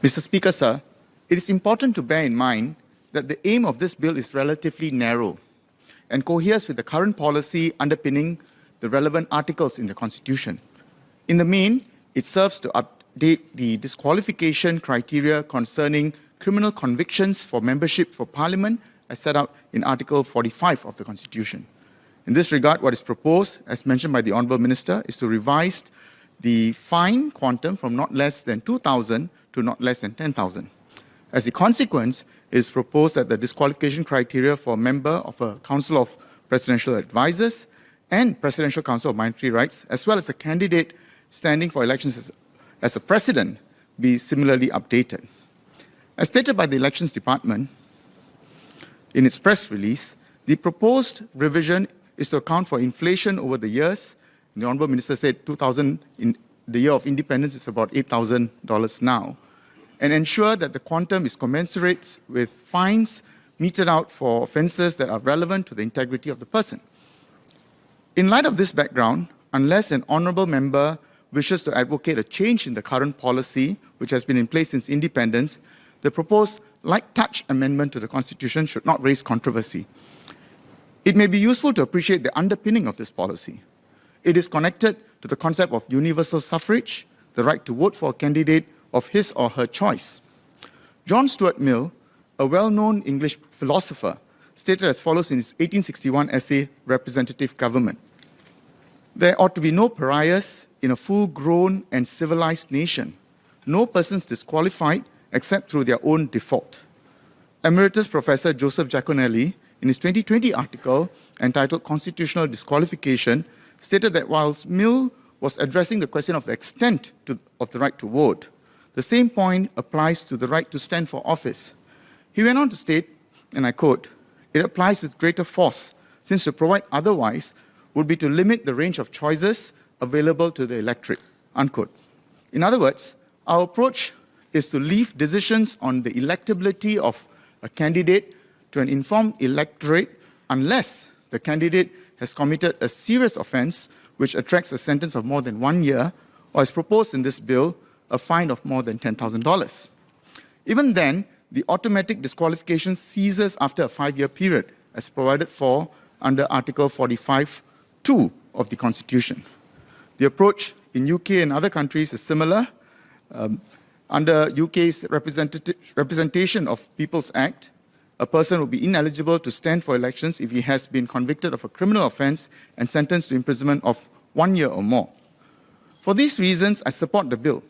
Mr. Speaker, sir, it is important to bear in mind that the aim of this bill is relatively narrow and coheres with the current policy underpinning the relevant articles in the Constitution. In the main, it serves to update the disqualification criteria concerning criminal convictions for membership for Parliament as set out in Article 45 of the Constitution. In this regard, what is proposed, as mentioned by the Honourable Minister, is to revise the fine quantum from not less than 2,000 to not less than 10,000. As a consequence, it is proposed that the disqualification criteria for a member of a Council of Presidential Advisors and Presidential Council of Monetary Rights, as well as a candidate standing for elections as a president, be similarly updated. As stated by the Elections Department in its press release, the proposed revision is to account for inflation over the years. The Honourable Minister said 2000 in the year of independence is about $8,000 now, and ensure that the quantum is commensurate with fines meted out for offences that are relevant to the integrity of the person. In light of this background, unless an honourable member wishes to advocate a change in the current policy, which has been in place since independence, the proposed light touch amendment to the Constitution should not raise controversy. It may be useful to appreciate the underpinning of this policy. It is connected to the concept of universal suffrage, the right to vote for a candidate of his or her choice. John Stuart Mill, a well-known English philosopher, stated as follows in his 1861 essay, Representative Government: "There ought to be no pariahs in a full-grown and civilized nation, no persons disqualified except through their own default." Emeritus Professor Joseph Giaconelli, in his 2020 article entitled Constitutional Disqualification, stated that whilst Mill was addressing the question of the extent of the right to vote, the same point applies to the right to stand for office. He went on to state, and I quote, "It applies with greater force, since to provide otherwise would be to limit the range of choices available to the electorate," unquote. In other words, our approach is to leave decisions on the electability of a candidate to an informed electorate unless the candidate has committed a serious offence which attracts a sentence of more than 1 year, or as proposed in this bill, a fine of more than $10,000. Even then, the automatic disqualification ceases after a 5-year period, as provided for under Article 45(2) of the Constitution. The approach in UK and other countries is similar. Under UK's Representation of People's Act, a person will be ineligible to stand for elections if he has been convicted of a criminal offence and sentenced to imprisonment of 1 year or more. For these reasons, I support the bill.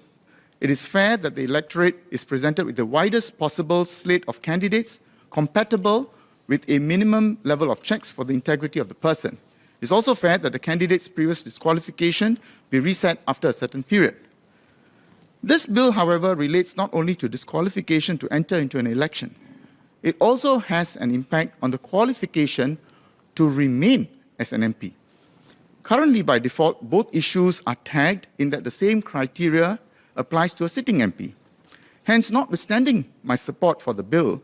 It is fair that the electorate is presented with the widest possible slate of candidates compatible with a minimum level of checks for the integrity of the person. It is also fair that the candidate's previous disqualification be reset after a certain period. This bill, however, relates not only to disqualification to enter into an election. It also has an impact on the qualification to remain as an MP. Currently, by default, both issues are tagged in that the same criteria applies to a sitting MP. Hence, notwithstanding my support for the bill,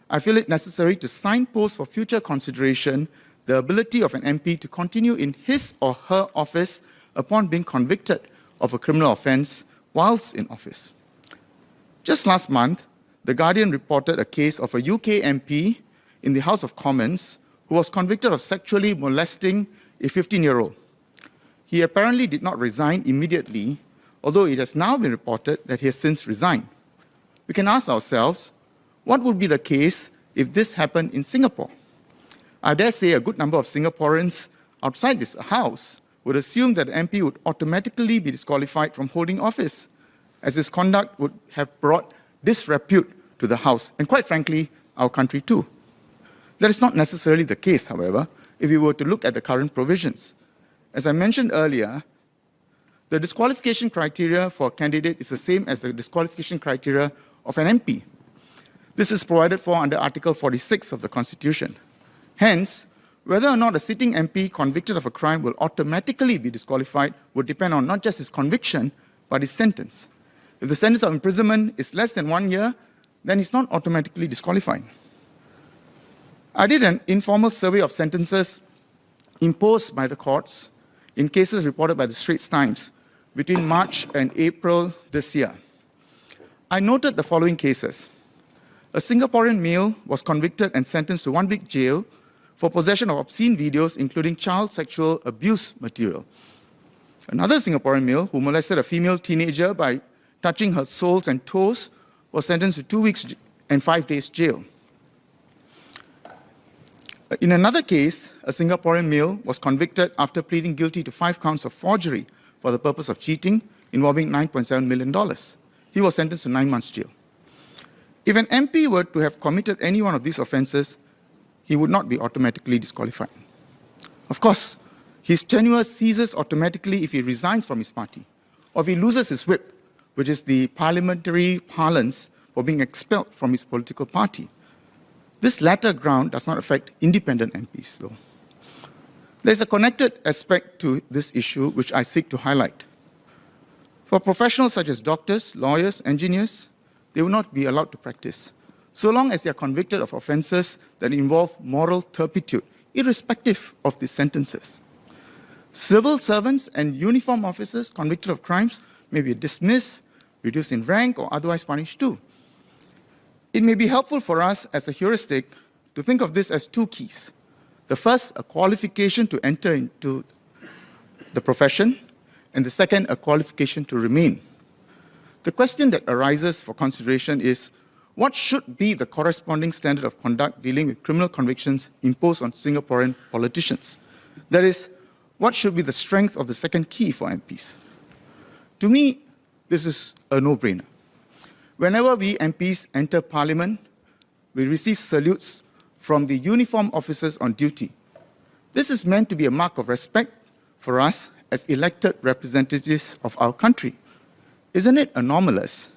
I feel it necessary to signpost for future consideration the ability of an MP to continue in his or her office upon being convicted of a criminal offence whilst in office. Just last month, The Guardian reported a case of a UK MP in the House of Commons who was convicted of sexually molesting a 15-year-old. He apparently did not resign immediately, although it has now been reported that he has since resigned. We can ask ourselves, what would be the case if this happened in Singapore? I dare say a good number of Singaporeans outside this House would assume that the MP would automatically be disqualified from holding office, as his conduct would have brought disrepute to the House, and quite frankly, our country too. That is not necessarily the case, however, if we were to look at the current provisions. As I mentioned earlier, the disqualification criteria for a candidate is the same as the disqualification criteria of an MP. This is provided for under Article 46 of the Constitution. Hence, whether or not a sitting MP convicted of a crime will automatically be disqualified would depend on not just his conviction, but his sentence. If the sentence of imprisonment is less than 1 year, then he's not automatically disqualified. I did an informal survey of sentences imposed by the courts in cases reported by the Straits Times between March and April this year. I noted the following cases. A Singaporean male was convicted and sentenced to 1 week jail for possession of obscene videos, including child sexual abuse material. Another Singaporean male who molested a female teenager by touching her soles and toes was sentenced to 2 weeks and 5 days jail. In another case, a Singaporean male was convicted after pleading guilty to 5 counts of forgery for the purpose of cheating, involving $9.7 million. He was sentenced to 9 months jail. If an MP were to have committed any one of these offences, he would not be automatically disqualified. Of course, his tenure ceases automatically if he resigns from his party, or if he loses his whip, which is the parliamentary parlance for being expelled from his political party. This latter ground does not affect independent MPs, though. There's a connected aspect to this issue which I seek to highlight. For professionals such as doctors, lawyers, engineers, they will not be allowed to practice, so long as they are convicted of offences that involve moral turpitude, irrespective of the sentences. Civil servants and uniformed officers convicted of crimes may be dismissed, reduced in rank, or otherwise punished too. It may be helpful for us as a heuristic to think of this as 2 keys. The first, a qualification to enter into the profession, and the second, a qualification to remain. The question that arises for consideration is, what should be the corresponding standard of conduct dealing with criminal convictions imposed on Singaporean politicians? That is, what should be the strength of the second key for MPs? To me, this is a no-brainer. Whenever we MPs enter Parliament, we receive salutes from the uniformed officers on duty. This is meant to be a mark of respect for us as elected representatives of our country. Isn't it anomalous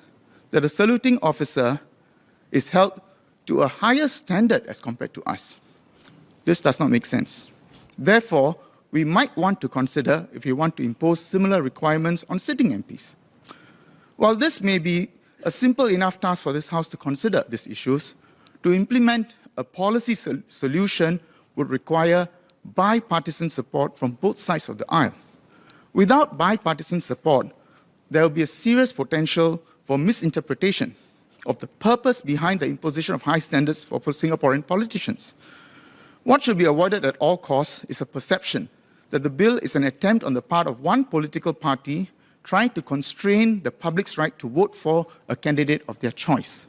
that a saluting officer is held to a higher standard as compared to us? This does not make sense. Therefore, we might want to consider if we want to impose similar requirements on sitting MPs. While this may be a simple enough task for this House to consider these issues, to implement a policy solution would require bipartisan support from both sides of the aisle. Without bipartisan support, there will be a serious potential for misinterpretation of the purpose behind the imposition of high standards for Singaporean politicians. What should be avoided at all costs is a perception that the bill is an attempt on the part of one political party trying to constrain the public's right to vote for a candidate of their choice.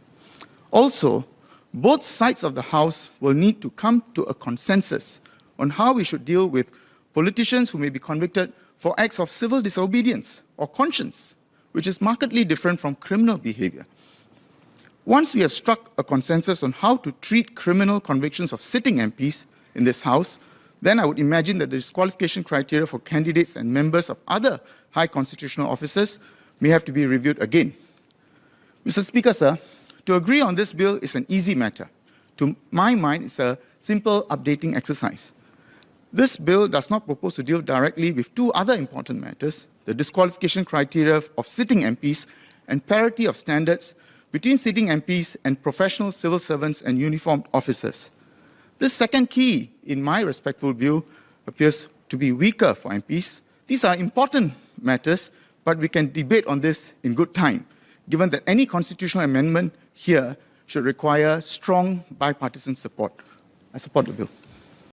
Also, both sides of the House will need to come to a consensus on how we should deal with politicians who may be convicted for acts of civil disobedience or conscience, which is markedly different from criminal behavior. Once we have struck a consensus on how to treat criminal convictions of sitting MPs in this House, then I would imagine that the disqualification criteria for candidates and members of other high constitutional offices may have to be reviewed again. Mr. Speaker, sir, to agree on this bill is an easy matter. To my mind, it's a simple updating exercise. This bill does not propose to deal directly with 2 other important matters, the disqualification criteria of sitting MPs and parity of standards between sitting MPs and professional civil servants and uniformed officers. This second key, in my respectful view, appears to be weaker for MPs. These are important matters, but we can debate on this in good time, given that any constitutional amendment here should require strong bipartisan support. I support the bill.